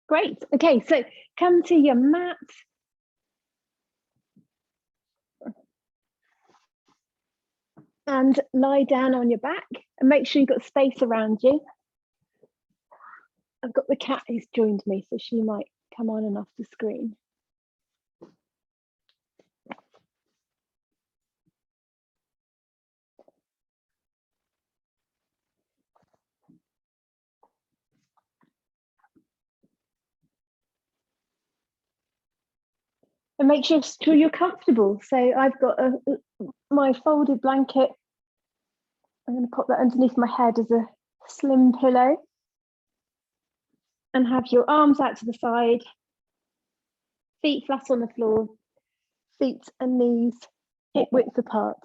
Great. Okay, so come to your mat. And lie down on your back and make sure you've got space around you. I've got the cat who's joined me, so she might come on and off the screen. And make sure you're comfortable. So I've got my folded blanket. I'm going to pop that underneath my head as a slim pillow. And have your arms out to the side, feet flat on the floor, feet and knees hip width apart.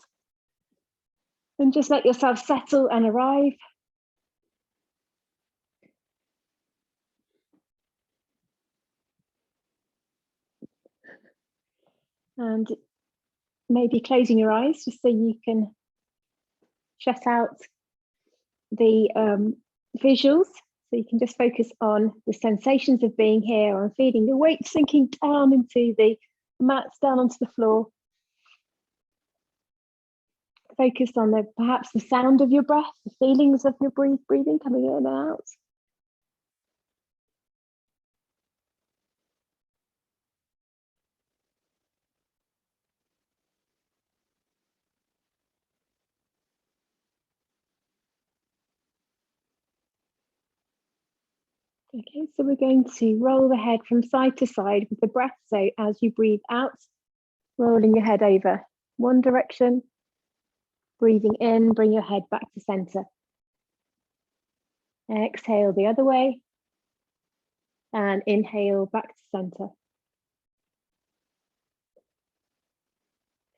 And just let yourself settle and arrive. And maybe closing your eyes just so you can shut out the visuals. So you can just focus on the sensations of being here, on feeling the weight sinking down into the mats, down onto the floor. Focus on perhaps the sound of your breath, the feelings of your breathing coming in and out. Okay, so we're going to roll the head from side to side with the breath. So as you breathe out, rolling your head over one direction, breathing in, bring your head back to center. Exhale the other way, and inhale back to center.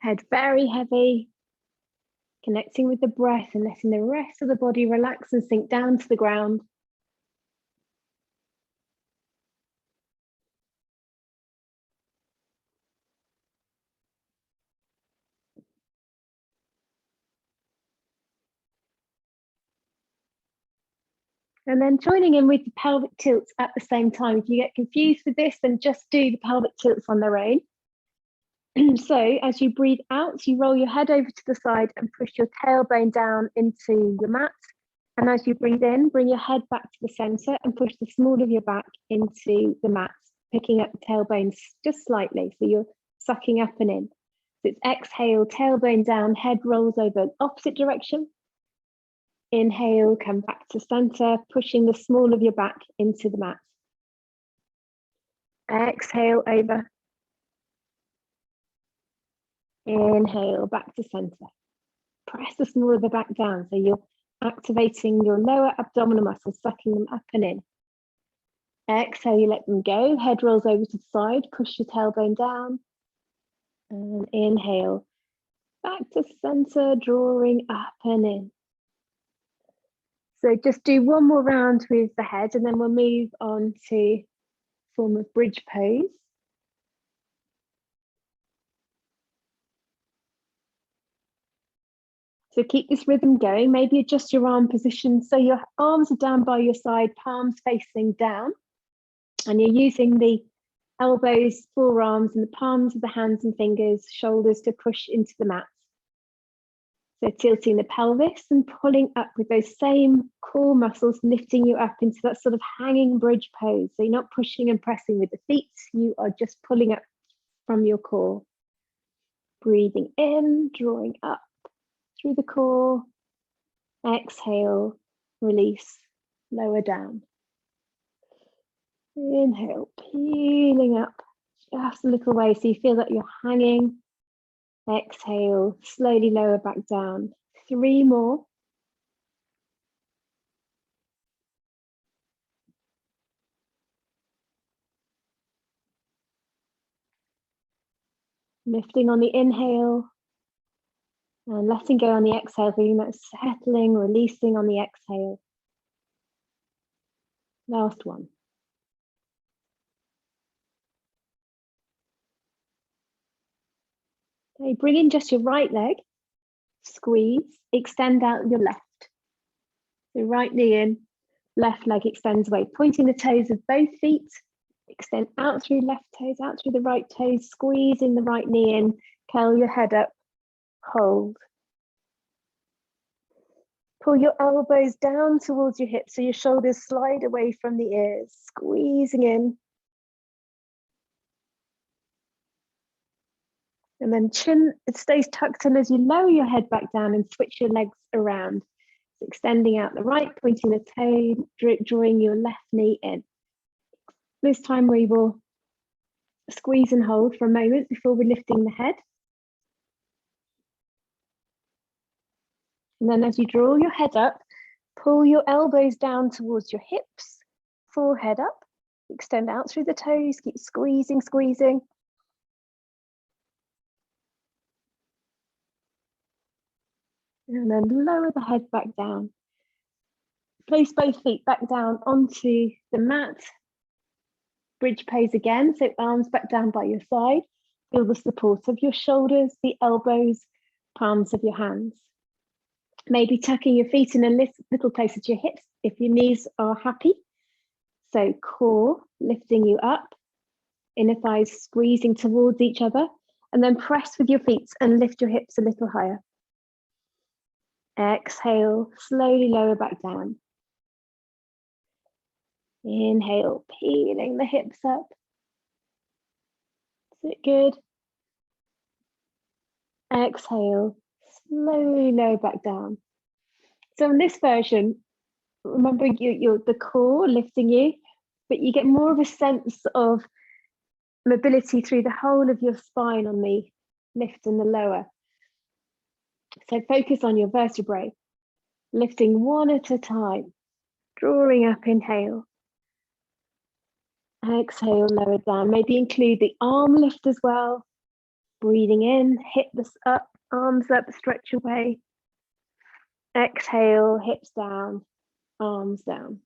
Head very heavy, connecting with the breath and letting the rest of the body relax and sink down to the ground. And then joining in with the pelvic tilts at the same time. If you get confused with this, then just do the pelvic tilts on their own. So as you breathe out, you roll your head over to the side and push your tailbone down into your mat. And as you breathe in, bring your head back to the center and push the small of your back into the mat, picking up the tailbone just slightly. So you're sucking up and in. So it's exhale, tailbone down, head rolls over opposite direction. Inhale, come back to center, pushing the small of your back into the mat. Exhale over. Inhale, back to center. Press the small of the back down so you're activating your lower abdominal muscles, sucking them up and in. Exhale, you let them go. Head rolls over to the side, push your tailbone down. And inhale, back to center, drawing up and in. So just do one more round with the head and then we'll move on to form of bridge pose. So keep this rhythm going. Maybe adjust your arm position so your arms are down by your side, palms facing down. And you're using the elbows, forearms, and the palms of the hands and fingers, shoulders to push into the mat. So tilting the pelvis and pulling up with those same core muscles, lifting you up into that sort of hanging bridge pose. So you're not pushing and pressing with the feet, you are just pulling up from your core. Breathing in, drawing up through the core. Exhale, release, lower down. Inhale, peeling up just a little way so you feel that you're hanging. Exhale, slowly lower back down. 3 more. Lifting on the inhale and letting go on the exhale, feeling that settling, releasing on the exhale. Last one. Okay, bring in just your right leg, squeeze, extend out your left. So right knee in, left leg extends away, pointing the toes of both feet Extend out through left toes, out through the right toes, squeezing the right knee in, curl your head up, hold. Pull your elbows down towards your hips so your shoulders slide away from the ears, squeezing in. And then chin, it stays tucked in as you lower your head back down and switch your legs around. So extending out the right, pointing the toe, drawing your left knee in. This time we will squeeze and hold for a moment before we're lifting the head. And then as you draw your head up, pull your elbows down towards your hips, forehead up, extend out through the toes, keep squeezing, squeezing. And then lower the head back down. Place both feet back down onto the mat. Bridge pose again, so arms back down by your side. Feel the support of your shoulders, the elbows, palms of your hands. Maybe tucking your feet in a little closer to your hips if your knees are happy. So core lifting you up, inner thighs squeezing towards each other, and then press with your feet and lift your hips a little higher. Exhale, slowly lower back down. Inhale, peeling the hips up. Is it good? Exhale, slowly lower back down. So in this version, remember you're the core lifting you, but you get more of a sense of mobility through the whole of your spine on the lift and the lower. So focus on your vertebrae, lifting one at a time, drawing up, inhale. Exhale, lower down. Maybe include the arm lift as well. Breathing in, hips up, arms up, stretch away. Exhale, hips down, arms down.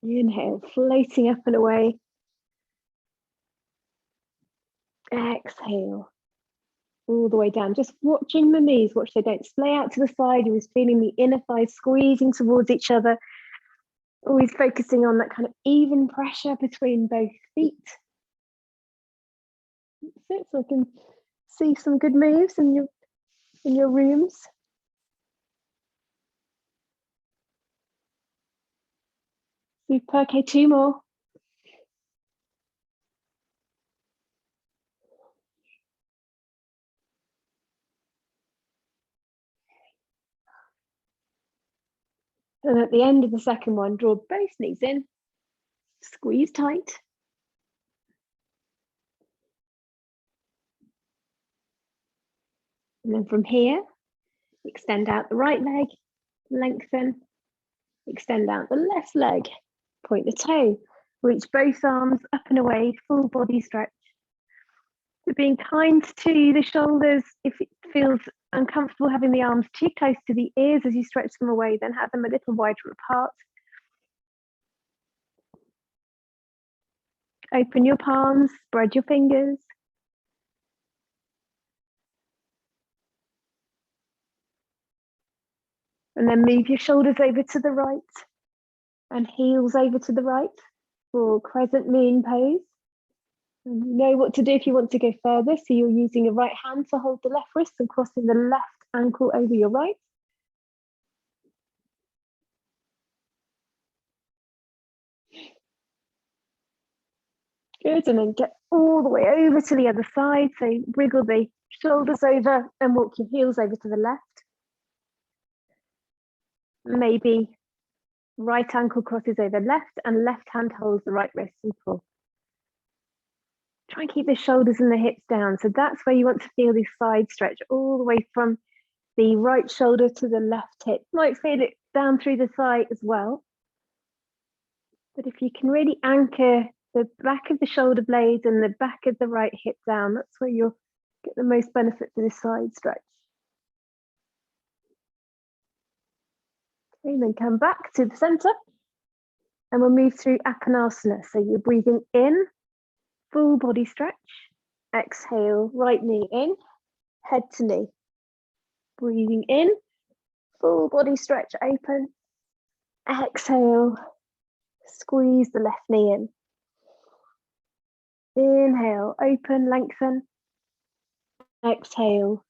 Inhale, floating up and away. Exhale, all the way down. Just watching the knees, watch they don't splay out to the side. You're just feeling the inner thighs squeezing towards each other. Always focusing on that kind of even pressure between both feet. That's it, so I can see some good moves in your rooms. Super, okay, 2 more. And at the end of the second one, draw both knees in, squeeze tight. And then from here, extend out the right leg, lengthen, extend out the left leg, point the toe, reach both arms up and away, full body stretch. So being kind to the shoulders, if it feels uncomfortable having the arms too close to the ears as you stretch them away, then have them a little wider apart. Open your palms, spread your fingers. And then move your shoulders over to the right and heels over to the right for crescent moon pose. And you know what to do if you want to go further. So you're using your right hand to hold the left wrist and crossing the left ankle over your right. Good, and then get all the way over to the other side. So wriggle the shoulders over and walk your heels over to the left. Maybe right ankle crosses over left and left hand holds the right wrist and pull. Try and keep the shoulders and the hips down. So that's where you want to feel this side stretch all the way from the right shoulder to the left hip. Might feel it down through the thigh as well. But if you can really anchor the back of the shoulder blades and the back of the right hip down, that's where you'll get the most benefit for this side stretch. Okay, and then come back to the center and we'll move through Apanasana. So you're breathing in, full body stretch. Exhale, right knee in, head to knee. Breathing in, full body stretch open. Exhale, Squeeze the left knee in. Inhale, open, lengthen. Exhale,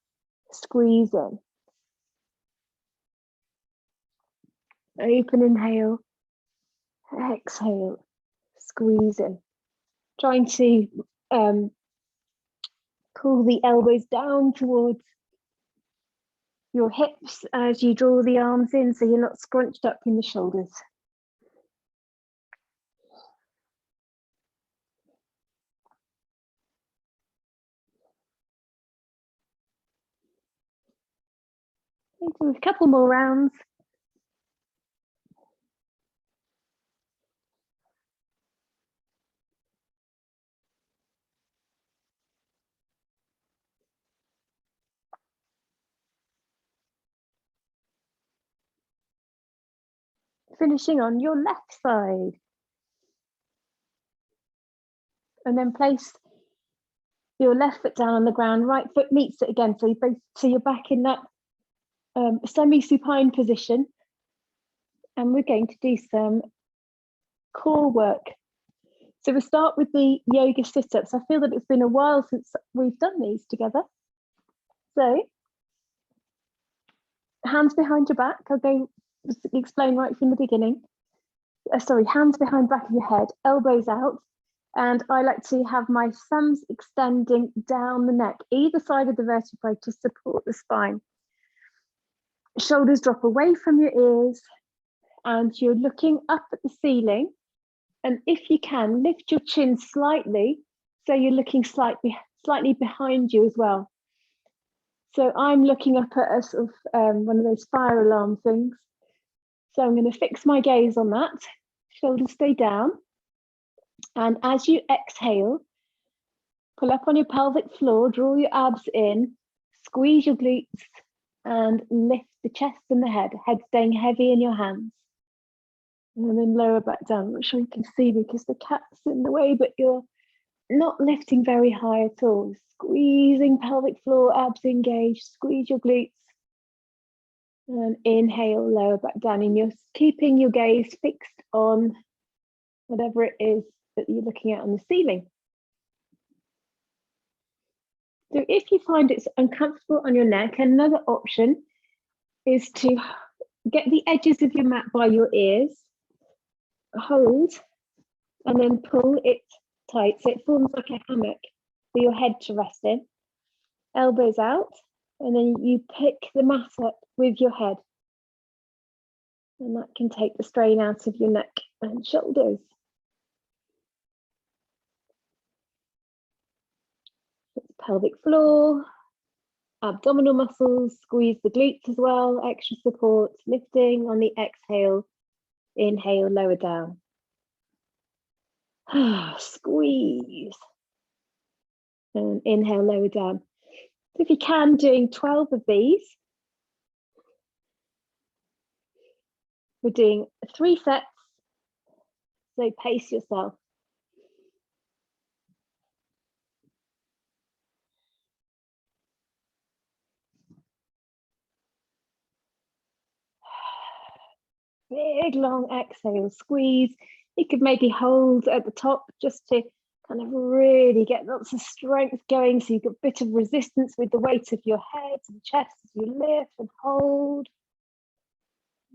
squeeze in. Open, inhale. Exhale, squeeze in. Trying to pull the elbows down towards your hips as you draw the arms in, so you're not scrunched up in the shoulders. Do a couple more rounds. Finishing on your left side. And then place your left foot down on the ground, right foot meets it again. So you're back in that semi-supine position. And we're going to do some core work. So we'll start with the yoga sit-ups. I feel that it's been a while since we've done these together. So hands behind your back. I'll go explain right from the beginning. Sorry, hands behind back of your head, elbows out. And I like to have my thumbs extending down the neck, either side of the vertebrae to support the spine. Shoulders drop away from your ears and you're looking up at the ceiling. And if you can, lift your chin slightly so you're looking slightly behind you as well. So I'm looking up at a sort of one of those fire alarm things. So I'm going to fix my gaze on that. Shoulders stay down. And as you exhale, pull up on your pelvic floor, draw your abs in, squeeze your glutes and lift the chest and the head staying heavy in your hands. And then lower back down. I'm not sure you can see because the cat's in the way, but you're not lifting very high at all. Squeezing pelvic floor, abs engaged, squeeze your glutes. And inhale, lower back down. And you're keeping your gaze fixed on whatever it is that you're looking at on the ceiling. So if you find it's uncomfortable on your neck, another option is to get the edges of your mat by your ears, hold, and then pull it tight so it forms like a hammock for your head to rest in. Elbows out, and then you pick the mat up with your head. And that can take the strain out of your neck and shoulders. Pelvic floor, abdominal muscles, squeeze the glutes as well, extra support, lifting on the exhale, inhale, lower down. Squeeze. And inhale, lower down. So if you can, doing 12 of these. We're doing 3 sets, so pace yourself. Big long exhale, squeeze. You could maybe hold at the top just to kind of really get lots of strength going. So you've got a bit of resistance with the weight of your head and chest as you lift and hold.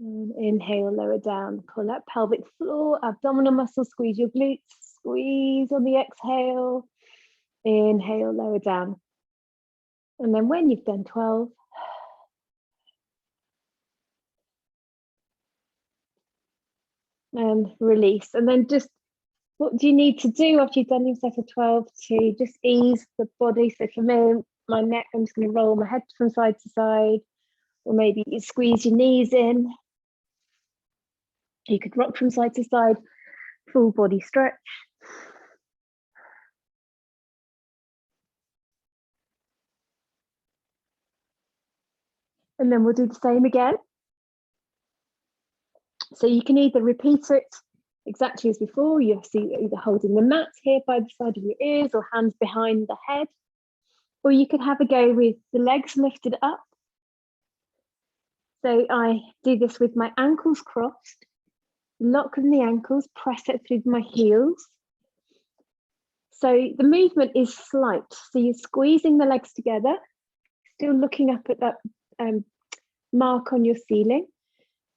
And inhale, lower down, pull up pelvic floor, abdominal muscles, squeeze your glutes, squeeze on the exhale, inhale, lower down. And then when you've done 12, and release. And then just what do you need to do after you've done your set of 12 to just ease the body? So for me, my neck, I'm just going to roll my head from side to side, or maybe you squeeze your knees in. You could rock from side to side, full body stretch. And then we'll do the same again. So you can either repeat it exactly as before. You see either holding the mat here by the side of your ears or hands behind the head. Or you could have a go with the legs lifted up. So I do this with my ankles crossed, lock in the ankles, press it through my heels. So the movement is slight. So you're squeezing the legs together, still looking up at that mark on your ceiling.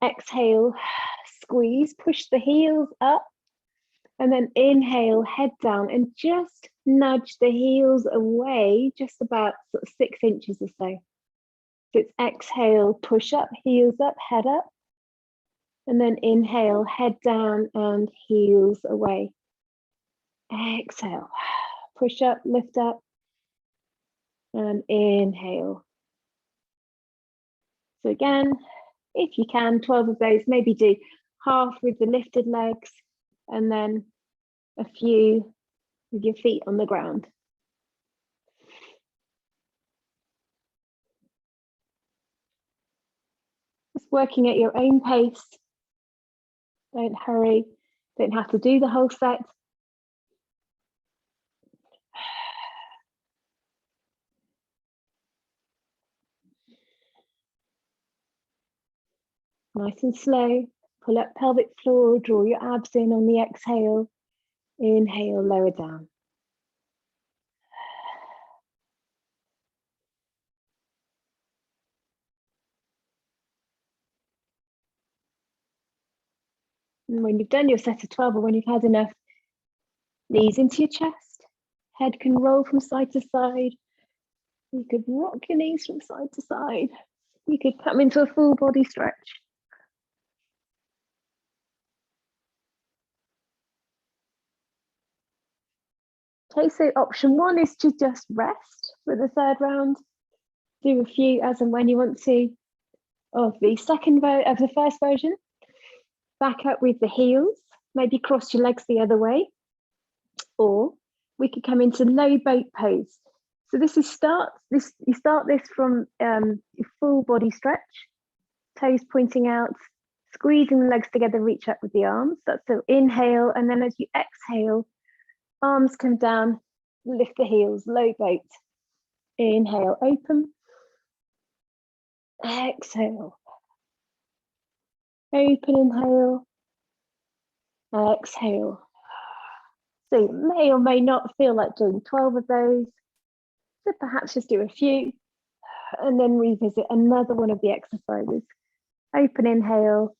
Exhale, squeeze, push the heels up, and then inhale, head down, and just nudge the heels away, just about sort of 6 inches or so. So it's exhale, push up, heels up, head up, and then inhale, head down and heels away. Exhale, push up, lift up, and inhale. So again, if you can, 12 of those, maybe do half with the lifted legs and then a few with your feet on the ground. Just working at your own pace. Don't hurry, don't have to do the whole set. Nice and slow, pull up pelvic floor, draw your abs in on the exhale. Inhale, lower down. And when you've done your set of 12, or when you've had enough, knees into your chest, head can roll from side to side. You could rock your knees from side to side. You could come into a full body stretch. Okay, so option 1 is to just rest for the 3rd round. Do a few as and when you want to. Of the first version, back up with the heels, maybe cross your legs the other way, or we could come into low boat pose. So you start this from full body stretch, toes pointing out, squeezing the legs together, reach up with the arms. That's so inhale, and then as you exhale, arms come down, lift the heels, low boat. Inhale, open. Exhale. Open, inhale. Exhale. So you may or may not feel like doing 12 of those. So perhaps just do a few and then revisit another one of the exercises. Open, inhale.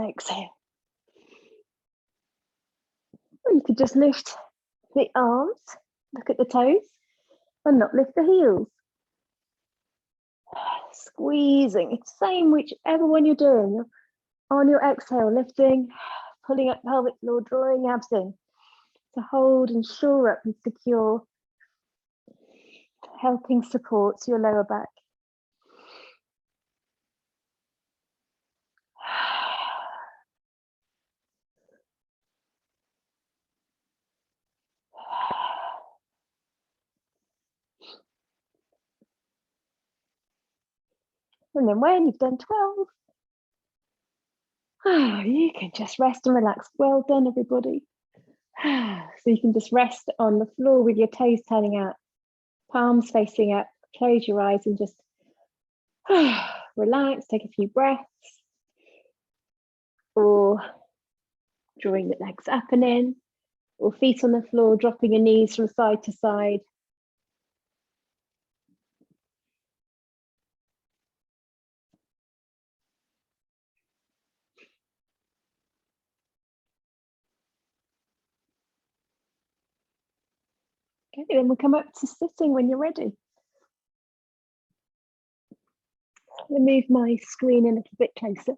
Exhale. Or you could just lift the arms, look at the toes, and not lift the heels. Squeezing, same whichever one you're doing. On your exhale, lifting, pulling up pelvic floor, drawing abs in to hold and shore up and secure, helping support your lower back. And then when you've done 12, you can just rest and relax. Well done, everybody. So you can just rest on the floor with your toes turning out, palms facing up, close your eyes and just relax, take a few breaths, or drawing the legs up and in, or feet on the floor, dropping your knees from side to side. Okay, then we'll come up to sitting when you're ready. Let me move my screen in a little bit closer.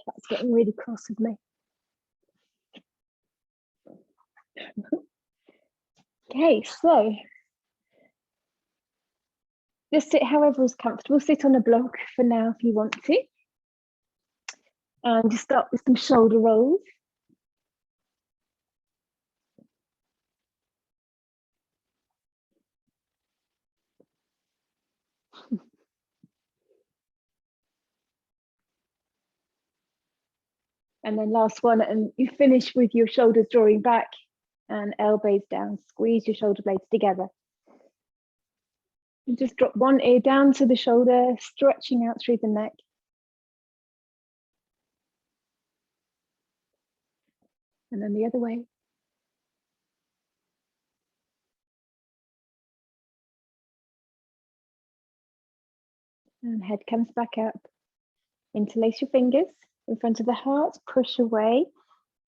That's getting really cross with me. Okay, so just sit however is comfortable. Sit on a block for now if you want to. And just start with some shoulder rolls. And then last one, and you finish with your shoulders drawing back and elbows down. Squeeze your shoulder blades together. And just drop one ear down to the shoulder, stretching out through the neck. And then the other way. And head comes back up. Interlace your fingers in front of the heart, push away.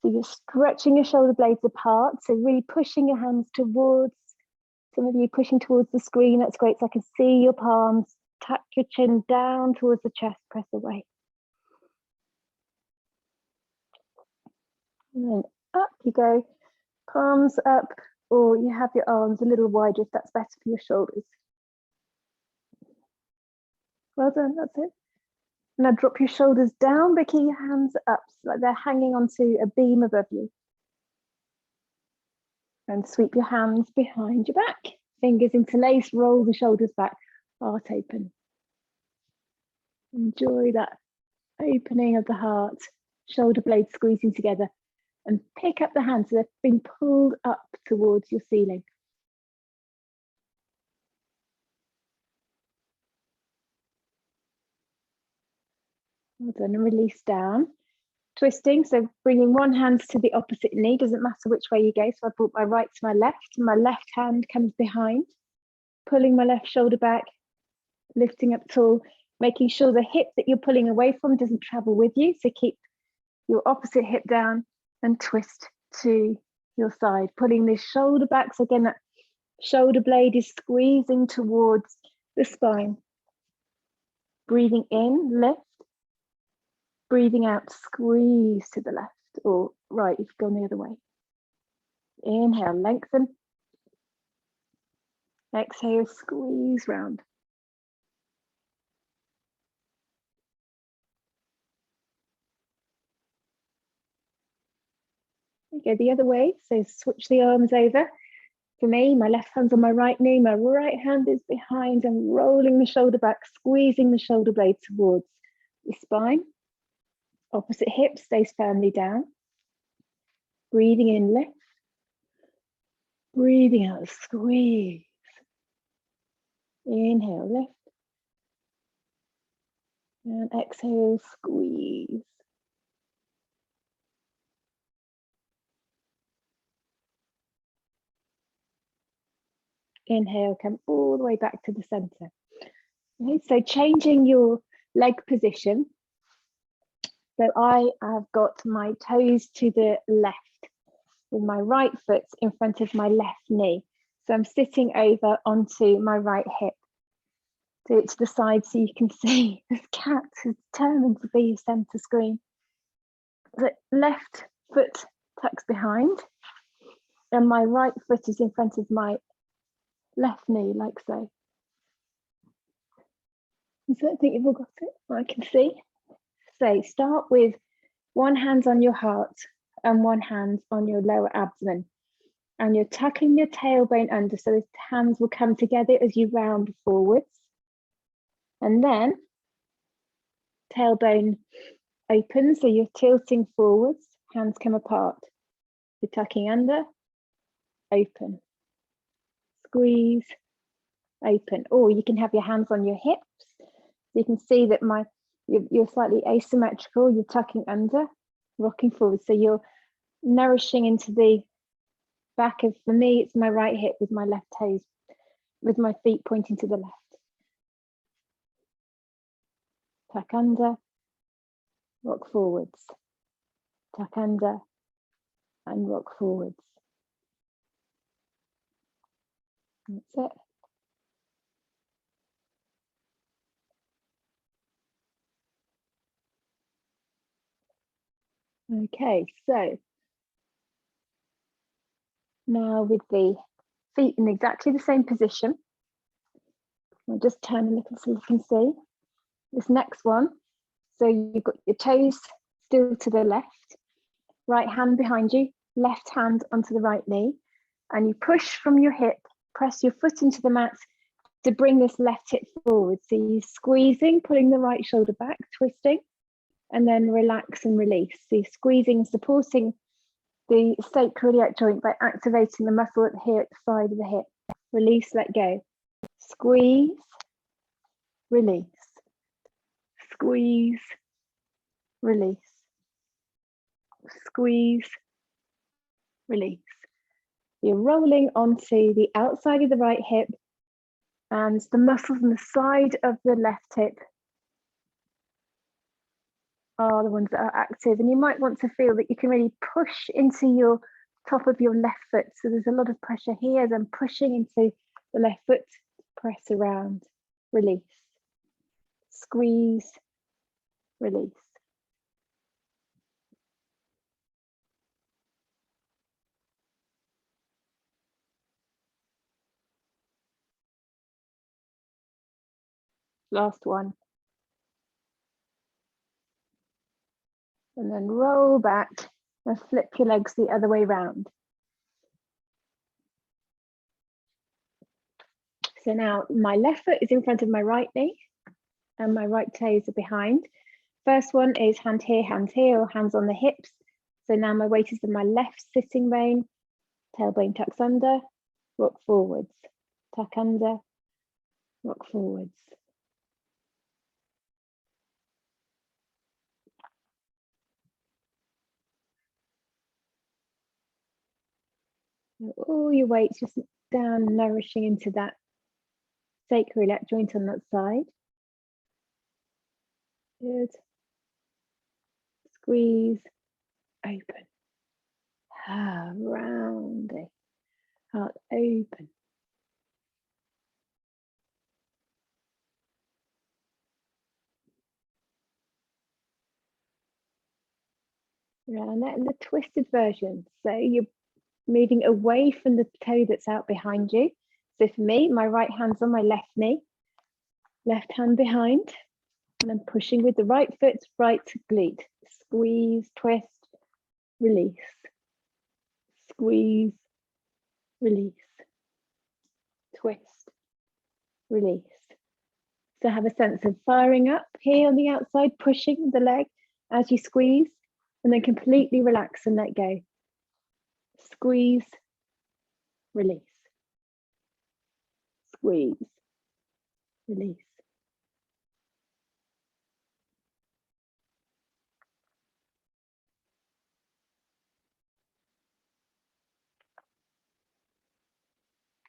So you're stretching your shoulder blades apart. So really pushing your hands towards, some of you pushing towards the screen. That's great. So I can see your palms. Tuck your chin down towards the chest, press away. And then up you go, palms up, or you have your arms a little wider if that's better for your shoulders. Well done, that's it. Now drop your shoulders down, but keep your hands up, so like they're hanging onto a beam above you. And sweep your hands behind your back. Fingers interlace, roll the shoulders back, heart open. Enjoy that opening of the heart, shoulder blades squeezing together. And pick up the hands so they've been pulled up towards your ceiling. Well done, and release down. Twisting, so bringing one hand to the opposite knee, doesn't matter which way you go. So I brought my right to my left hand comes behind, pulling my left shoulder back, lifting up tall, making sure the hip that you're pulling away from doesn't travel with you. So keep your opposite hip down and twist to your side, pulling this shoulder back. So again, that shoulder blade is squeezing towards the spine. Breathing in, lift. Breathing out, squeeze to the left or right if you've gone the other way. Inhale, lengthen. Exhale, squeeze round. Go the other way, so switch the arms over. For me, my left hand's on my right knee, my right hand is behind. I'm rolling the shoulder back, squeezing the shoulder blade towards the spine. Opposite hip stays firmly down. Breathing in, lift. Breathing out, squeeze. Inhale, lift. And exhale, squeeze. Inhale, come all the way back to the center. Okay, so changing your leg position. So I have got my toes to the left with my right foot in front of my left knee. So I'm sitting over onto my right hip. Do it to the side so you can see this cat is determined to be center screen. The left foot tucks behind and my right foot is in front of my left knee, like so. So I think you've all got it, I can see. So start with one hand on your heart and one hand on your lower abdomen. And you're tucking your tailbone under, so the hands will come together as you round forwards. And then tailbone opens, so you're tilting forwards, hands come apart. You're tucking under, open, squeeze, open. Or you can have your hands on your hips. So you can see that you're slightly asymmetrical, you're tucking under, rocking forward. So you're nourishing into the back of, for me, it's my right hip with my left toes, with my feet pointing to the left. Tuck under, rock forwards. Tuck under and rock forwards. That's it. Okay, so now with the feet in exactly the same position, I'll just turn a little so you can see this next one. So you've got your toes still to the left, right hand behind you, left hand onto the right knee, and you push from your hip, press your foot into the mat to bring this left hip forward. So you're squeezing, pulling the right shoulder back, twisting, and then relax and release. So you're squeezing, supporting the sacroiliac joint by activating the muscle here at the side of the hip. Release, let go. Squeeze, release. Squeeze, release. Squeeze, release. You're rolling onto the outside of the right hip, and the muscles on the side of the left hip are the ones that are active. And you might want to feel that you can really push into your top of your left foot. So there's a lot of pressure here, then pushing into the left foot, press around, release, squeeze, release. Last one. And then roll back and flip your legs the other way round. So now my left foot is in front of my right knee and my right toes are behind. First one is hand here, or hands on the hips. So now my weight is in my left sitting bone, tailbone tucks under, rock forwards, tuck under, rock forwards. All your weight just down, nourishing into that sacroiliac joint on that side. Good. Squeeze, open. Rounding. Heart open. Round that in the twisted version. So you're moving away from the toe that's out behind you. So for me, my right hand's on my left knee, left hand behind, and I'm pushing with the right foot, right glute. Squeeze, twist, release. Squeeze, release. Twist, release. So have a sense of firing up here on the outside, pushing the leg as you squeeze, and then completely relax and let go. Squeeze, release. Squeeze, release.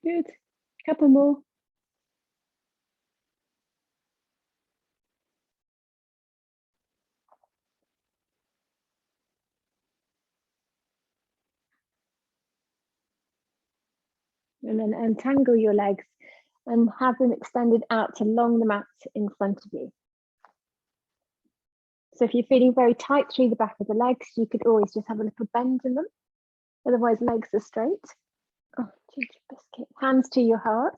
Good. Couple more. And then untangle your legs and have them extended out along the mat in front of you. So if you're feeling very tight through the back of the legs, you could always just have a little bend in them. Otherwise, legs are straight. Oh, ginger biscuit. Hands to your heart.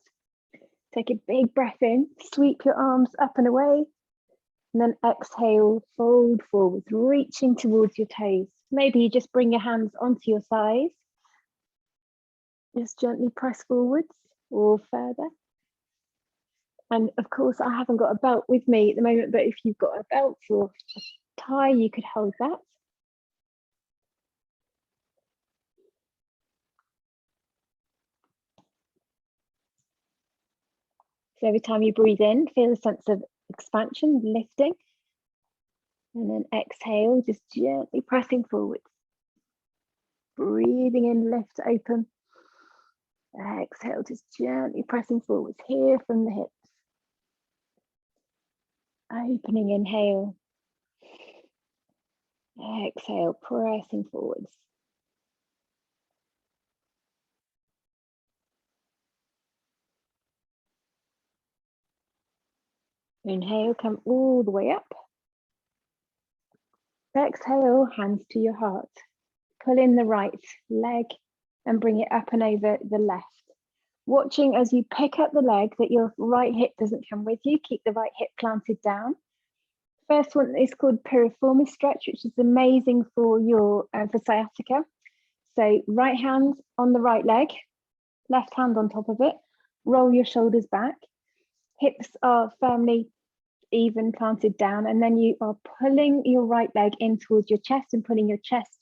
Take a big breath in, sweep your arms up and away. And then exhale, fold forwards, reaching towards your toes. Maybe you just bring your hands onto your thighs. Just gently press forwards or further. And of course, I haven't got a belt with me at the moment, but if you've got a belt or a tie, you could hold that. So every time you breathe in, feel a sense of expansion, lifting. And then exhale, just gently pressing forwards. Breathing in, lift, open. Exhale, just gently pressing forwards here from the hips. Opening, inhale. Exhale, pressing forwards. Inhale, come all the way up. Exhale, hands to your heart. Pull in the right leg and bring it up and over the left. Watching as you pick up the leg that your right hip doesn't come with you. Keep the right hip planted down. First one is called piriformis stretch, which is amazing for your for sciatica. So right hand on the right leg, left hand on top of it. Roll your shoulders back. Hips are firmly even planted down, and then you are pulling your right leg in towards your chest and pulling your chest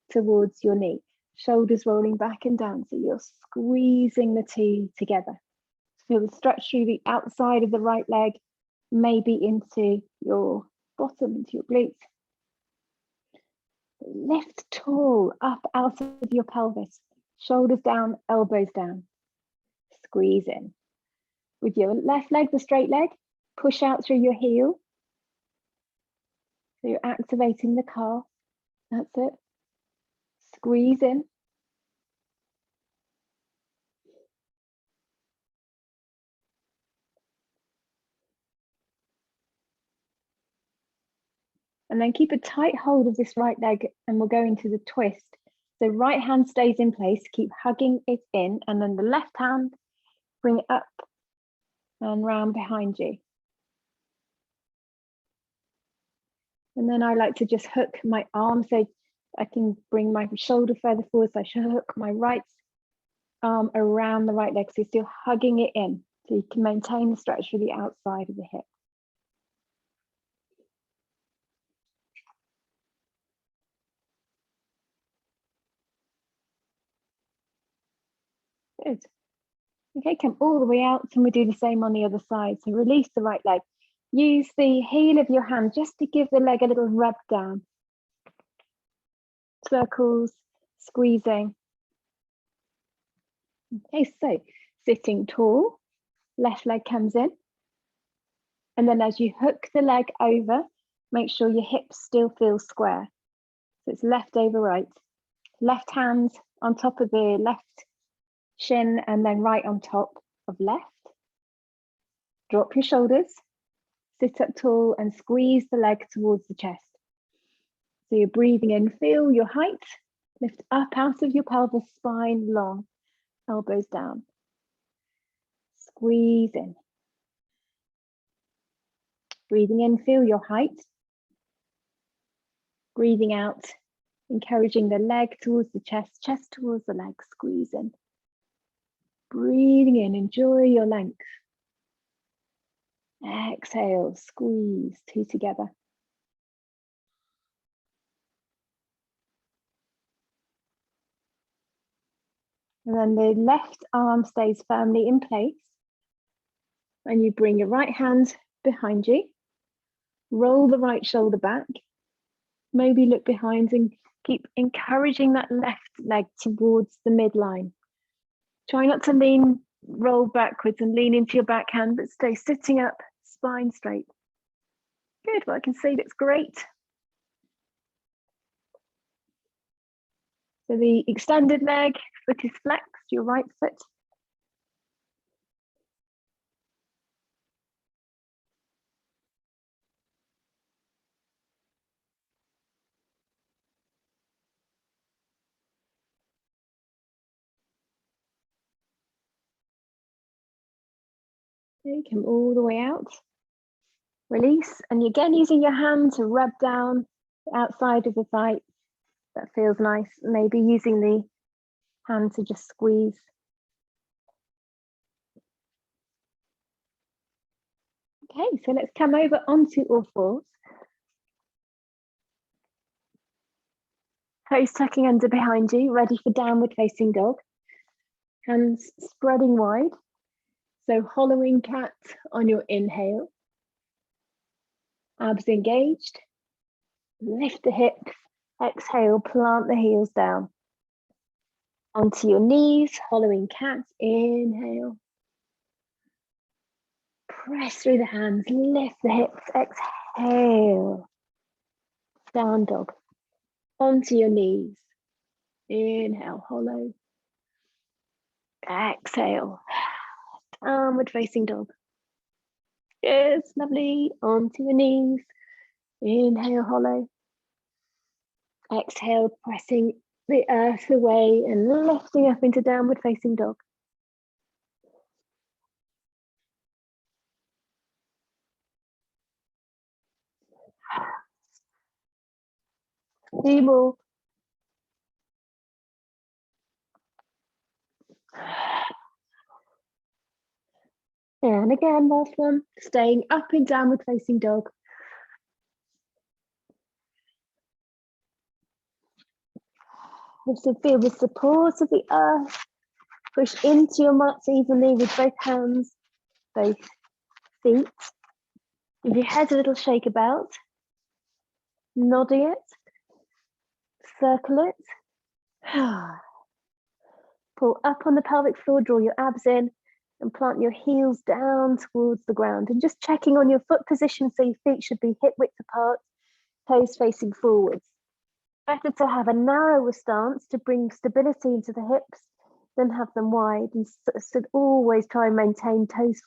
towards your knee. Shoulders rolling back and down, so you're squeezing the two together. Feel the stretch through the outside of the right leg, maybe into your bottom, into your glutes. Lift tall up out of your pelvis, shoulders down, elbows down. Squeeze in. With your left leg, the straight leg, push out through your heel. So you're activating the calf. That's it. Squeeze in. And then keep a tight hold of this right leg and we'll go into the twist. So right hand stays in place, keep hugging it in, and then the left hand, bring it up and round behind you. And then I like to just hook my arm so I can bring my shoulder further forward. So I should hook my right arm around the right leg. So you're still hugging it in. So you can maintain the stretch through the outside of the hip. Good. Okay, come all the way out and we do the same on the other side. So release the right leg. Use the heel of your hand just to give the leg a little rub down. Circles, squeezing. Okay, so sitting tall, left leg comes in. And then as you hook the leg over, make sure your hips still feel square. So it's left over right. Left hand on top of the left shin and then right on top of left. Drop your shoulders, sit up tall and squeeze the leg towards the chest. So you're breathing in, feel your height, lift up out of your pelvis, spine long, elbows down. Squeeze in. Breathing in, feel your height. Breathing out, encouraging the leg towards the chest towards the leg, squeeze in. Breathing in, enjoy your length. Exhale, squeeze, two together. And then the left arm stays firmly in place. And you bring your right hand behind you. Roll the right shoulder back. Maybe look behind and keep encouraging that left leg towards the midline. Try not to roll backwards and lean into your backhand, but stay sitting up, spine straight. Good, well, I can see that's great. So the extended leg, foot is flexed, your right foot. Okay, come all the way out. Release, and again using your hand to rub down the outside of the thigh. That feels nice. Maybe using the hand to just squeeze. Okay, so let's come over onto all fours. Toes tucking under behind you, ready for downward facing dog. Hands spreading wide. So hollowing cat on your inhale. Abs engaged. Lift the hips. Exhale, plant the heels down. Onto your knees, hollowing cat, inhale. Press through the hands, lift the hips, exhale. Down dog. Onto your knees. Inhale, hollow. Exhale. Downward facing dog. Yes, lovely. Onto your knees. Inhale, hollow. Exhale, pressing the earth away and lifting up into downward facing dog. Two more. And again, last one. Staying up in downward facing dog. Also feel the support of the earth. Push into your mat evenly with both hands. both feet. Give your head a little shake about, nodding it, circle it. Pull up on the pelvic floor, draw your abs in, and plant your heels down towards the ground. And just checking on your foot position, so your feet should be hip width apart, toes facing forwards. Better to have a narrower stance to bring stability into the hips than have them wide. And so always try and maintain toes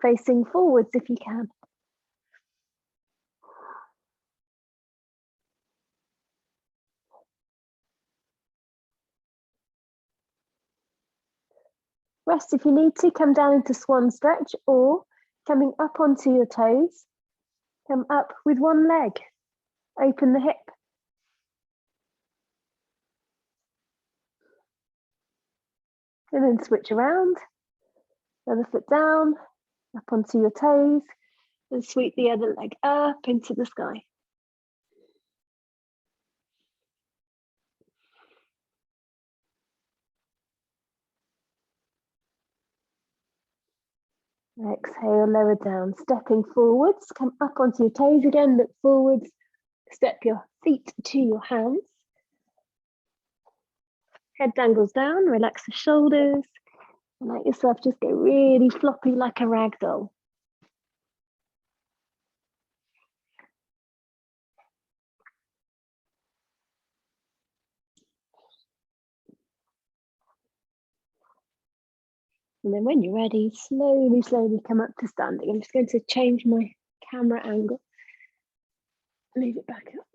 facing forwards if you can. Rest if you need to, come down into swan stretch, or coming up onto your toes, come up with one leg, open the hip. And then switch around, other foot down, up onto your toes, and sweep the other leg up into the sky. Exhale, lower down, stepping forwards, come up onto your toes again, look forwards, step your feet to your hands. Head dangles down, relax the shoulders, and let yourself just go really floppy like a rag doll. And then when you're ready, slowly, slowly come up to standing. I'm just going to change my camera angle. Move it back up.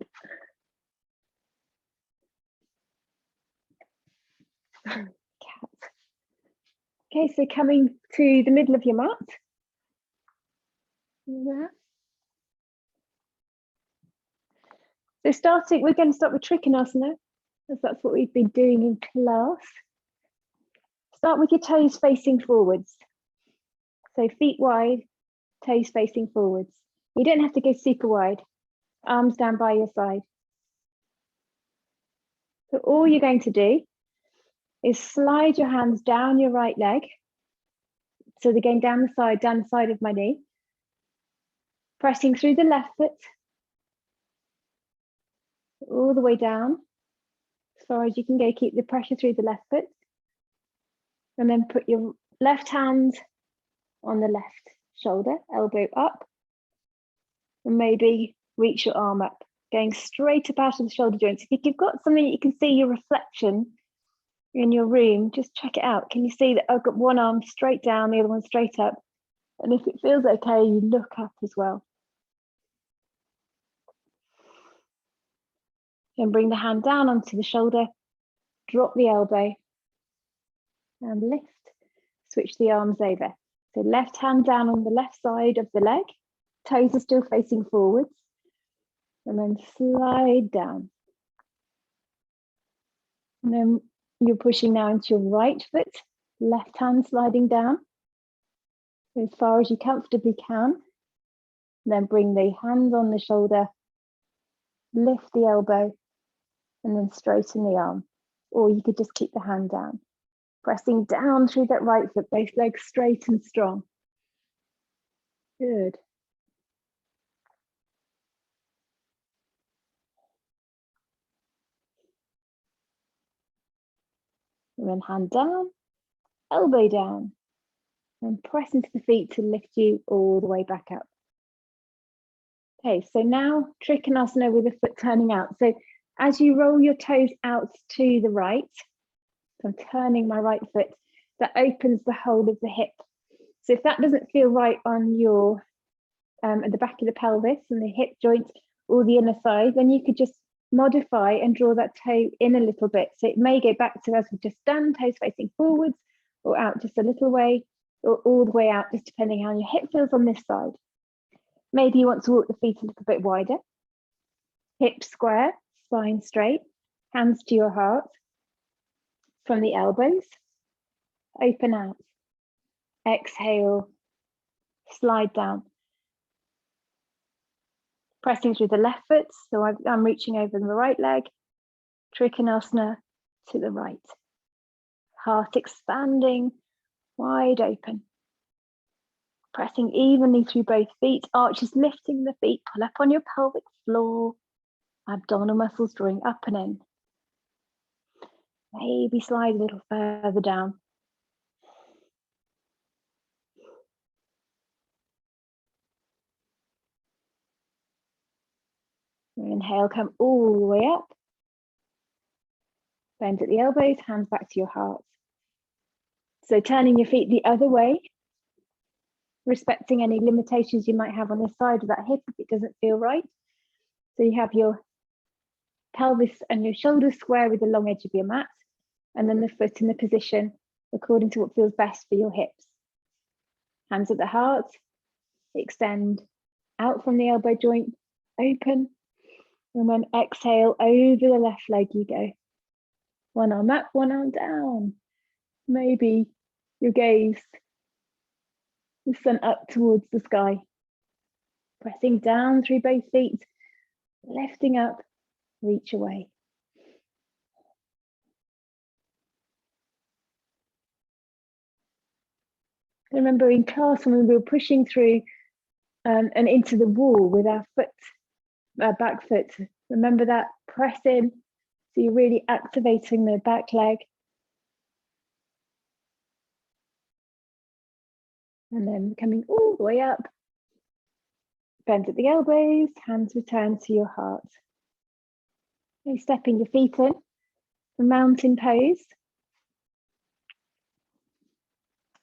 Cat. Okay, so coming to the middle of your mat. There. So we're going to start with Trikonasana, as that's what we've been doing in class. Start with your toes facing forwards. So feet wide, toes facing forwards. You don't have to go super wide. Arms down by your side. So all you're going to do is slide your hands down your right leg. So they're going down the side of my knee. Pressing through the left foot. All the way down. As far as you can go, keep the pressure through the left foot. And then put your left hand on the left shoulder, elbow up. And maybe reach your arm up, going straight up out of the shoulder joints. If you've got something that you can see your reflection in your room, just check it out. Can you see that I've got one arm straight down, the other one straight up? And if it feels okay, you look up as well. Then bring the hand down onto the shoulder, drop the elbow, and lift. Switch the arms over. So left hand down on the left side of the leg, toes are still facing forwards, and then slide down. And then you're pushing now into your right foot, left hand sliding down as far as you comfortably can. And then bring the hand on the shoulder, lift the elbow, and then straighten the arm. Or you could just keep the hand down. Pressing down through that right foot, both legs straight and strong. Good. And then hand down, elbow down, and press into the feet to lift you all the way back up. Okay, so now Trikonasana with the foot turning out. So as you roll your toes out to the right, so I'm turning my right foot, that opens the whole of the hip. So if that doesn't feel right on your, at the back of the pelvis and the hip joint or the inner thigh, then you could just modify and draw that toe in a little bit. So it may go back to as we've just done, toes facing forwards or out just a little way or all the way out, just depending how your hip feels on this side. Maybe you want to walk the feet a little bit wider. Hips square, spine straight, hands to your heart. From the elbows, open out. Exhale, slide down. Pressing through the left foot, so I'm reaching over the right leg. Trikonasana to the right. Heart expanding, wide open. Pressing evenly through both feet, arches lifting the feet, pull up on your pelvic floor, abdominal muscles drawing up and in. Maybe slide a little further down. Inhale, come all the way up. Bend at the elbows, hands back to your heart. So turning your feet the other way, respecting any limitations you might have on the side of that hip if it doesn't feel right. So you have your pelvis and your shoulders square with the long edge of your mat, and then the foot in the position according to what feels best for your hips. Hands at the heart, extend out from the elbow joint, open, and then exhale over the left leg you go. One arm up, one arm down. Maybe your gaze is sent up towards the sky. Pressing down through both feet, lifting up, reach away. I remember in class when we were pushing through and into the wall with our back foot. Remember that, press in. So you're really activating the back leg. And then coming all the way up. Bend at the elbows, hands return to your heart. Okay, stepping your feet in, the mountain pose.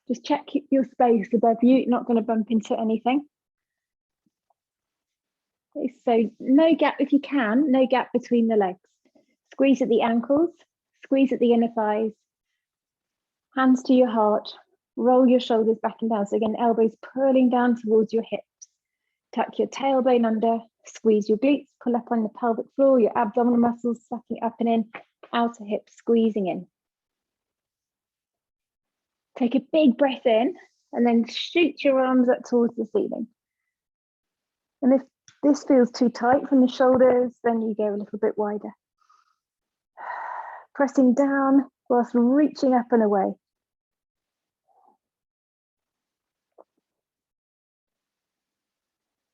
Just check your space above you, you're not going to bump into anything. Okay, so no gap if you can, no gap between the legs. Squeeze at the ankles, squeeze at the inner thighs. Hands to your heart, roll your shoulders back and down. So again, elbows pulling down towards your hips. Tuck your tailbone under, squeeze your glutes, pull up on the pelvic floor, your abdominal muscles sucking up and in, outer hips squeezing in. Take a big breath in and then shoot your arms up towards the ceiling. And if this feels too tight from the shoulders, then you go a little bit wider. Pressing down whilst reaching up and away.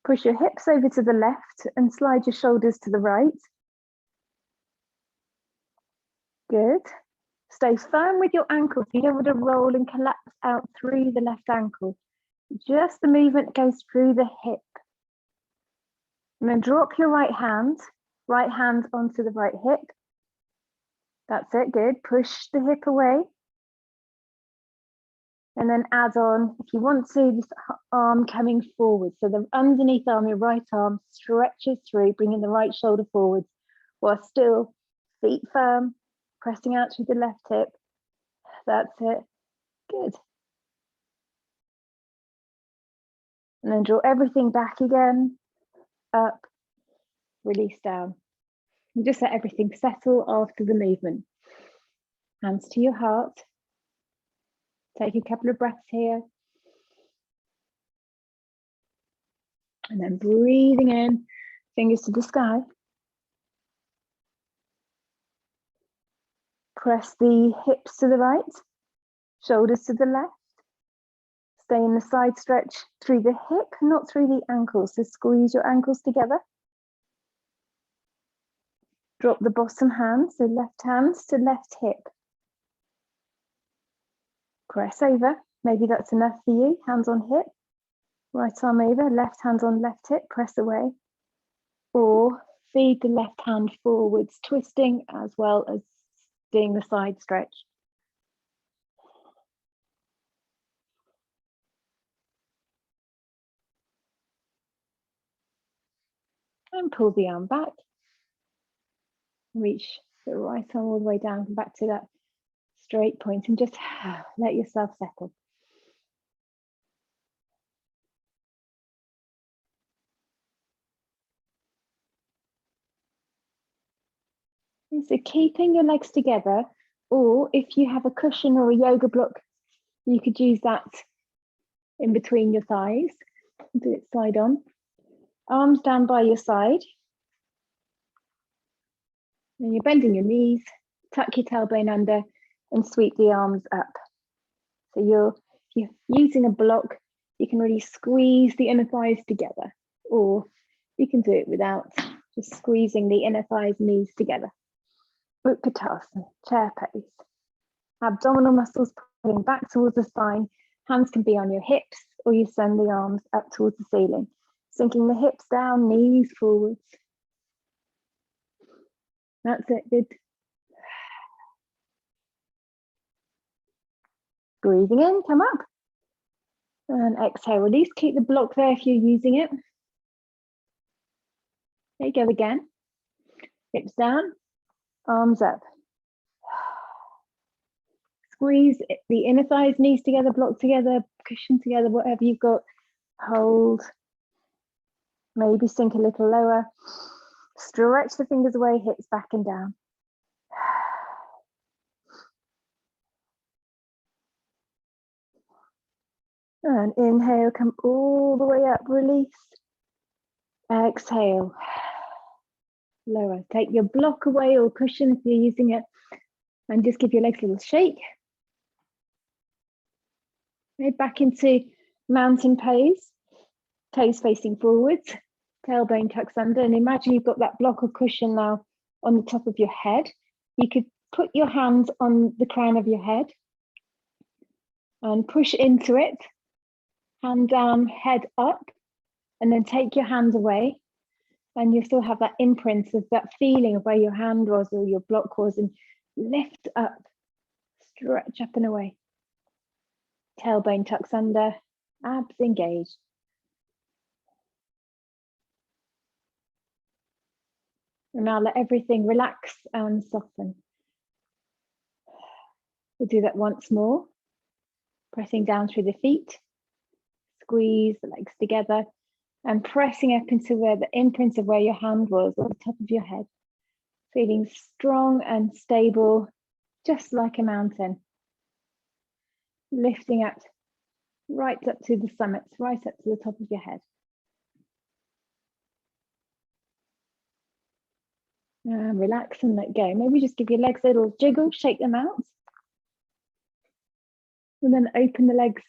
Push your hips over to the left and slide your shoulders to the right. Good. Stay firm with your ankles. You don't want to roll and collapse out through the left ankle. Just the movement goes through the hip. And then drop your right hand onto the right hip. That's it, good. Push the hip away. And then add on, if you want to, this arm coming forward. So the underneath arm, your right arm stretches through, bringing the right shoulder forwards, while still feet firm, pressing out through the left hip. That's it, good. And then draw everything back again, up, release down. And just let everything settle after the movement. Hands to your heart. Take a couple of breaths here. And then breathing in, fingers to the sky. Press the hips to the right, shoulders to the left. Stay in the side stretch through the hip, not through the ankles. So squeeze your ankles together. Drop the bottom hand, so left hands to left hip. Press over, maybe that's enough for you. Hands on hip, right arm over, left hand on left hip, press away. Or feed the left hand forwards, twisting as well as doing the side stretch. And pull the arm back. Reach the right arm all the way down, come back to that straight point and just let yourself settle. And so keeping your legs together, or if you have a cushion or a yoga block, you could use that in between your thighs. Do it side on. Arms down by your side. And you're bending your knees, tuck your tailbone under and sweep the arms up. So you're using a block, You can really squeeze the inner thighs together, or you can do it without, just squeezing the inner thighs, knees together. Utkatasana, chair pose. Abdominal muscles pulling back towards the spine. Hands can be on your hips, or you send the arms up towards the ceiling. Sinking the hips down, knees forwards. That's it, good. Breathing in, come up. And exhale, release, keep the block there if you're using it. There you go again. Hips down, arms up. Squeeze the inner thighs, knees together, block together, cushion together, whatever you've got. Hold. Maybe sink a little lower. Stretch the fingers away, hips back and down. And inhale, come all the way up, release. Exhale. Lower. Take your block away or cushion if you're using it, and just give your legs a little shake. Okay, back into mountain pose. Toes facing forwards, tailbone tucks under, and imagine you've got that block or cushion now on the top of your head. You could put your hands on the crown of your head and push into it, hand down, head up, and then take your hand away, and you still have that imprint of that feeling of where your hand was or your block was, and lift up, stretch up and away. Tailbone tucks under, abs engaged. And now let everything relax and soften. We'll do that once more. Pressing down through the feet, squeeze the legs together, and pressing up into where the imprint of where your hand was on the top of your head. Feeling strong and stable, just like a mountain. Lifting up, right up to the summits, right up to the top of your head. And relax and let go. Maybe just give your legs a little jiggle, shake them out. And then open the legs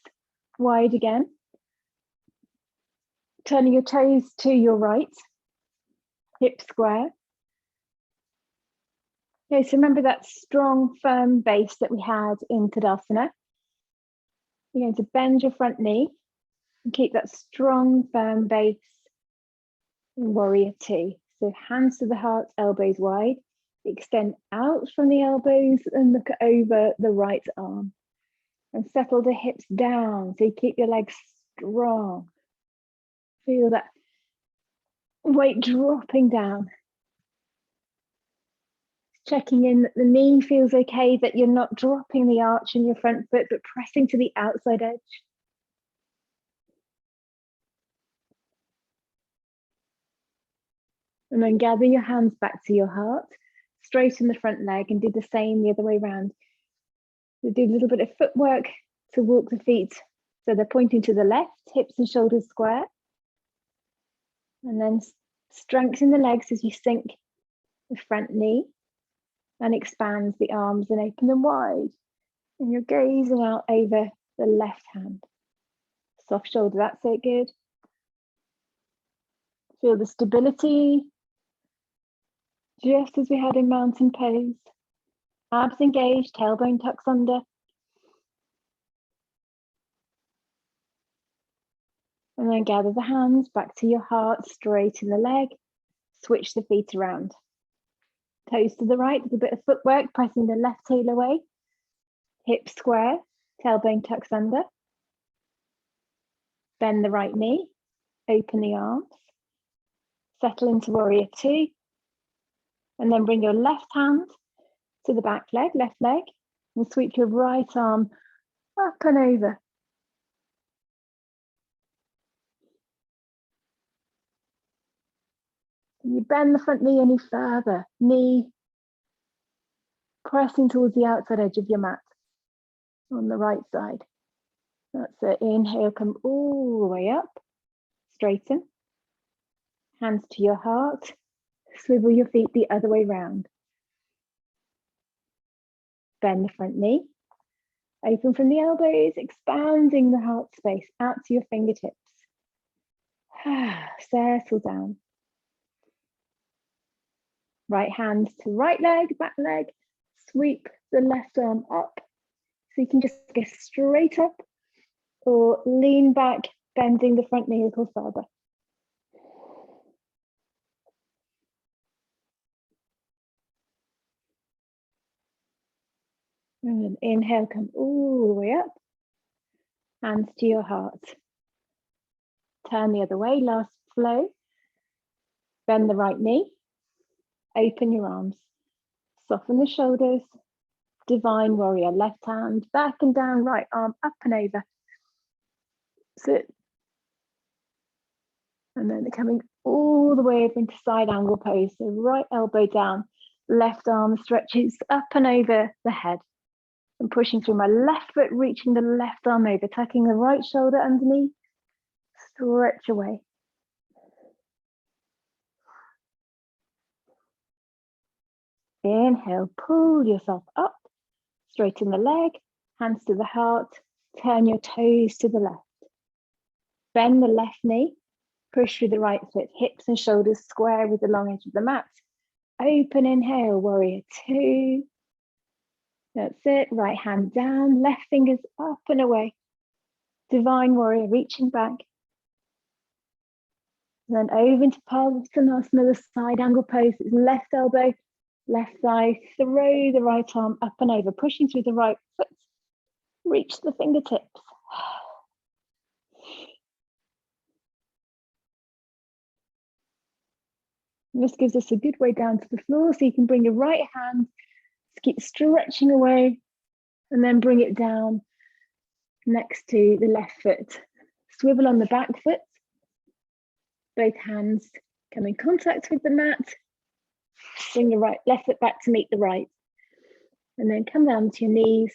wide again. Turning your toes to your right, hip square. Okay, so remember that strong, firm base that we had in Tadasana. You're going to bend your front knee and keep that strong, firm base in Warrior Two. So hands to the heart, elbows wide. Extend out from the elbows and look over the right arm. And settle the hips down so you keep your legs strong. Feel that weight dropping down. Checking in that the knee feels okay, that you're not dropping the arch in your front foot, but pressing to the outside edge. And then gather your hands back to your heart, straighten the front leg, and do the same the other way around. So do a little bit of footwork to walk the feet so they're pointing to the left, hips and shoulders square. And then strengthen the legs as you sink the front knee and expand the arms and open them wide. And you're gazing out over the left hand. Soft shoulder, that's it, good. Feel the stability, just as we had in mountain pose. Abs engaged, tailbone tucks under. And then gather the hands back to your heart, straighten the leg, switch the feet around. Toes to the right with a bit of footwork, pressing the left heel away. Hips square, tailbone tucks under. Bend the right knee, open the arms. Settle into Warrior Two. And then bring your left hand to the back leg, left leg, and sweep your right arm up and over. You bend the front knee any further, knee pressing towards the outside edge of your mat on the right side. That's it. Inhale, come all the way up, straighten. Hands to your heart, swivel your feet the other way round. Bend the front knee, Open from the elbows, expanding the heart space out to your fingertips. Settle down. Right hand to right leg, back leg. Sweep the left arm up. So you can just go straight up or lean back, bending the front knee a little further. And then inhale, come all the way up. Hands to your heart. Turn the other way, last flow. Bend the right knee. Open your arms. Soften the shoulders. Divine warrior, left hand back and down, right arm up and over. Sit. And then coming all the way up into side angle pose. So right elbow down, left arm stretches up and over the head. I'm pushing through my left foot, reaching the left arm over, tucking the right shoulder underneath. Stretch away. Inhale, pull yourself up, straighten the leg, hands to the heart, turn your toes to the left. Bend the left knee, push through the right foot, hips and shoulders square with the long edge of the mat. Open inhale, warrior two. That's it, right hand down, left fingers up and away. Divine warrior, reaching back. And then over into Padmasana, the side angle pose. It's left elbow, left thigh, throw the right arm up and over, pushing through the right foot. Reach the fingertips. And this gives us a good way down to the floor, so you can bring your right hand, keep stretching away, and then bring it down next to the left foot. Swivel on the back foot. Both hands come in contact with the mat. Bring the left foot back to meet the right. And then come down to your knees,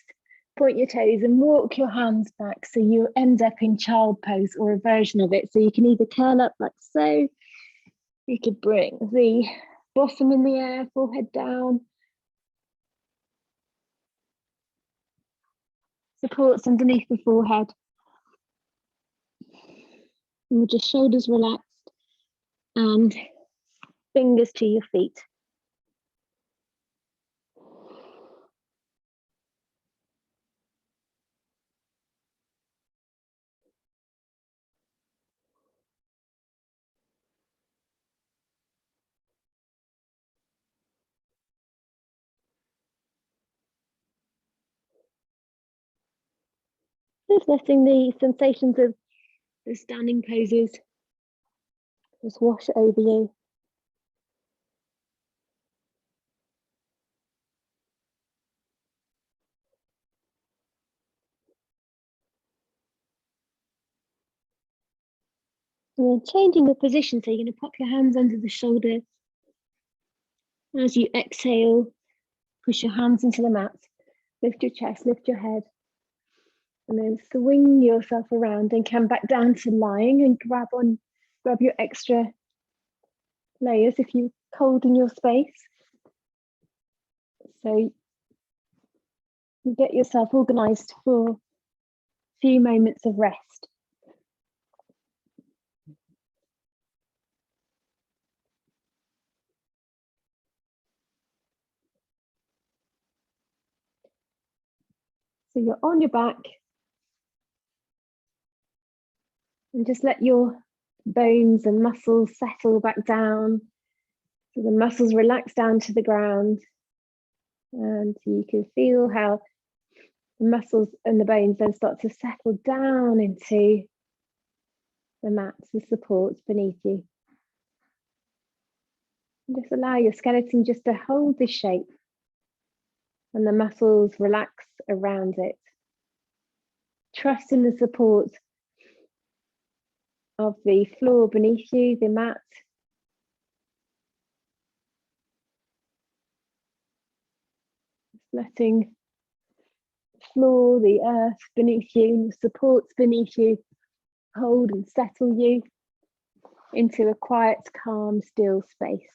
point your toes and walk your hands back so you end up in child pose or a version of it. So you can either curl up like so. You could bring the bottom in the air, forehead down. Supports underneath the forehead. And with your shoulders relaxed and fingers to your feet. Just letting the sensations of the standing poses just wash over you. And then changing the position, so you're going to pop your hands under the shoulders. As you exhale, push your hands into the mat, lift your chest, lift your head, and then swing yourself around and come back down to lying and grab your extra layers if you're cold in your space. So you get yourself organized for a few moments of rest. So you're on your back and just let your bones and muscles settle back down. So the muscles relax down to the ground, and you can feel how the muscles and the bones then start to settle down into the mats, the supports beneath you. And just allow your skeleton just to hold this shape and the muscles relax around it. Trust in the support of the floor beneath you, the mat. Just letting the floor, the earth beneath you, the supports beneath you hold and settle you into a quiet, calm, still space.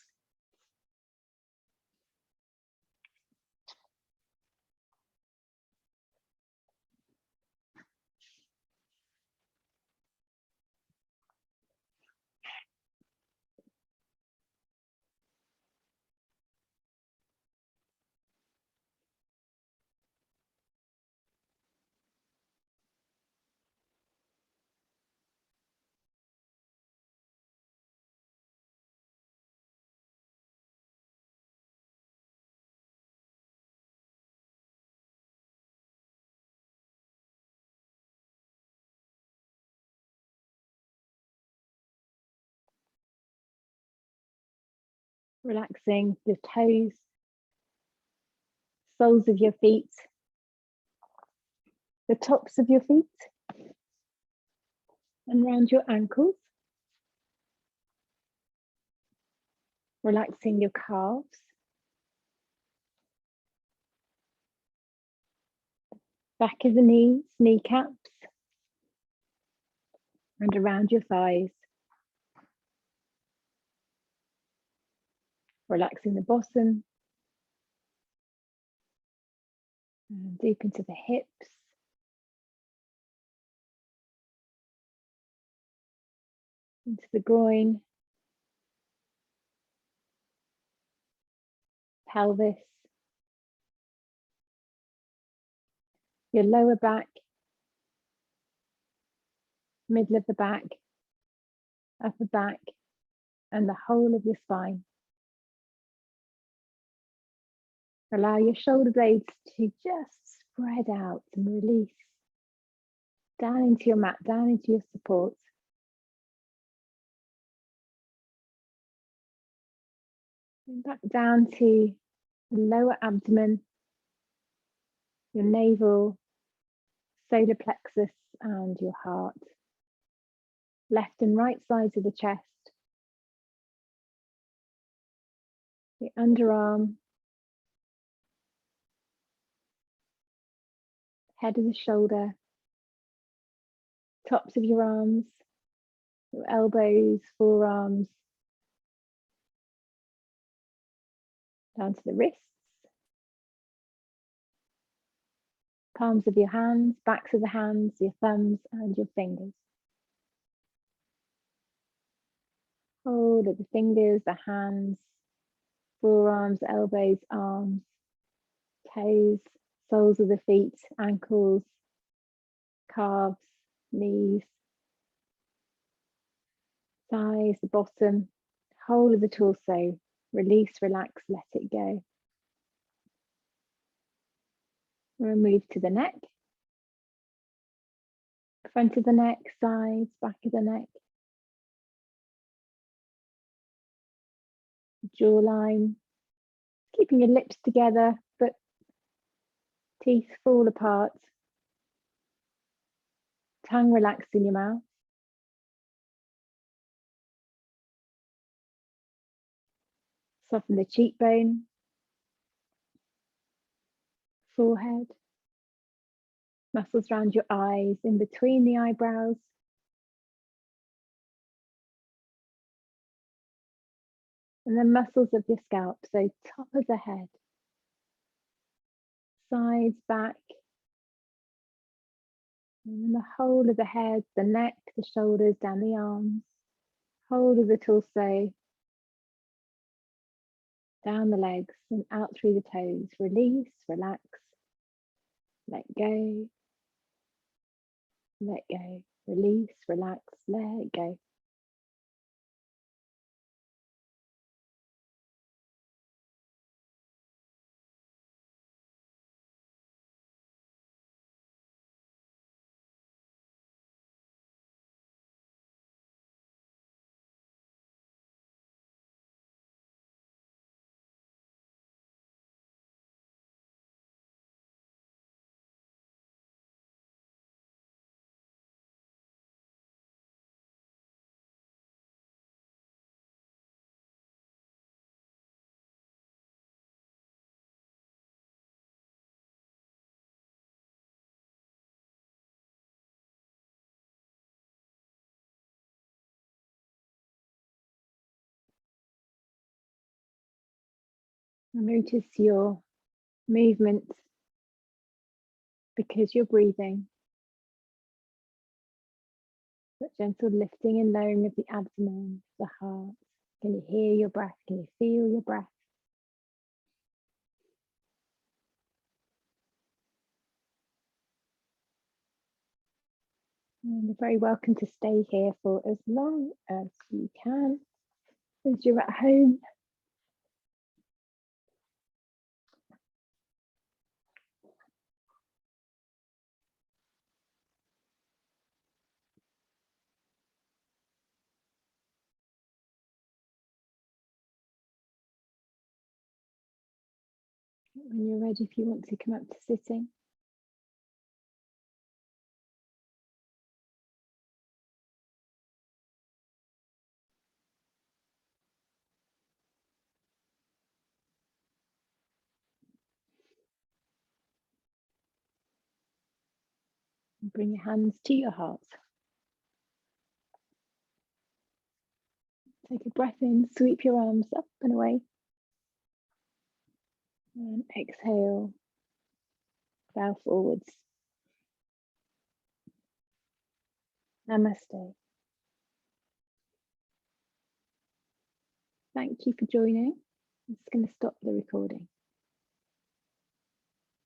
Relaxing your toes, soles of your feet, the tops of your feet, and around your ankles. Relaxing your calves. Back of the knees, kneecaps, and around your thighs. Relaxing the bottom, and deep into the hips. Into the groin, pelvis, your lower back, middle of the back, upper back, and the whole of your spine. Allow your shoulder blades to just spread out and release down into your mat, down into your support. And back down to the lower abdomen, your navel, solar plexus, and your heart. Left and right sides of the chest, the underarm, head of the shoulder, tops of your arms, your elbows, forearms, down to the wrists, palms of your hands, backs of the hands, your thumbs, and your fingers. Hold at the fingers, the hands, forearms, elbows, arms, toes, soles of the feet, ankles, calves, knees, thighs, the bottom, whole of the torso. Release, relax, let it go. We'll move to the neck, front of the neck, sides, back of the neck, jawline, keeping your lips together, but teeth fall apart. Tongue relaxed in your mouth. Soften the cheekbone, forehead, muscles around your eyes, in between the eyebrows. And then muscles of your scalp, so top of the head, sides, back, and then the whole of the head, the neck, the shoulders, down the arms, whole of the torso, down the legs and out through the toes. Release, relax, let go, let go. Release, relax, let go. Notice your movement because you're breathing. That gentle lifting and lowering of the abdomen, the heart. Can you hear your breath? Can you feel your breath? And you're very welcome to stay here for as long as you can, as you're at home. When you're ready, if you want to come up to sitting. And bring your hands to your heart. Take a breath in, sweep your arms up and away. And exhale, bow forwards. Namaste. Thank you for joining. I'm just going to stop the recording.